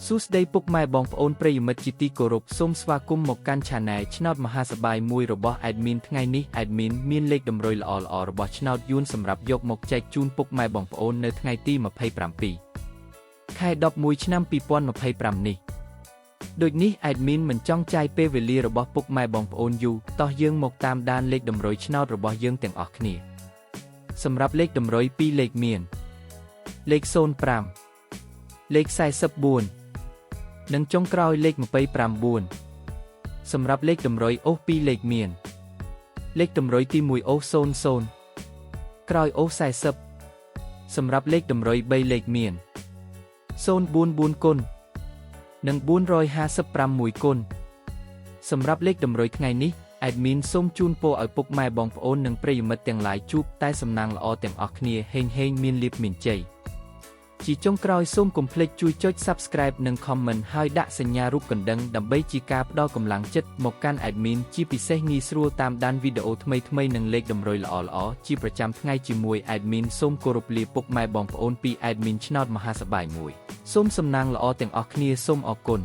សួស្តីពុកម៉ែបងប្អូនប្រិយមិត្តជាទីគោរពសូមស្វាគមន៍មកកាន់ Channel ឆ្នោតមហាសប្បាយមួយរបស់ Admin ថ្ងៃនេះ Admin មានលេខតម្រុយល្អៗរបស់ឆ្នោតយួនសម្រាប់យកមកចែកជូនពុកម៉ែបងប្អូននៅថ្ងៃទី27 ខែ 11 ឆ្នាំ 2025 នេះដូចនេះ Admin មិនចង់ចាយពេលវេលារបស់ពុកម៉ែបងប្អូនយូរតោះយើងមកតាមដានលេខតម្រុយឆ្នោតរបស់យើងទាំងអស់គ្នាសម្រាប់លេខតម្រុយ2លេខមានលេខ05លេខ44និងចុងក្រោយលេខ29សម្រាប់លេខតម្រុយអូស2លេខមានលេខតម្រុយទី1អូស00ក្រោយអូស40សម្រាប់លេខតម្រុយ3លេខមាន044គុណនិង456គុណសម្រាប់លេខតម្រុយថ្ងៃនេះ Admin សូមជូនពរឲ្យពុកម៉ែបងប្អូននិងប្រិយមិត្តទាំងឡាយជួបតែសំណាងល្អទាំងអស់គ្នាហេងមានលាភមានជ័យជាចុងក្រោយសូមកុំភ្លេចជួយចុច Subscribe និង Comment ហើយដាក់សញ្ញារូបកណ្ដឹងដើម្បីជាការផ្ដល់កម្លាំងចិត្តមកកាន់ Admin ជាពិសេសងាយស្រួលតាមដានវីដេអូថ្មីៗនិងលេខតម្រុយល្អៗជាប្រចាំថ្ងៃជាមួយ Admin សូមគោរពលាពុកម៉ែបងប្អូនពី Admin ឆ្នោតមហាសប្បាយមួយសូមសំណាងល្អទាំងអស់គ្នាសូមអរគុណ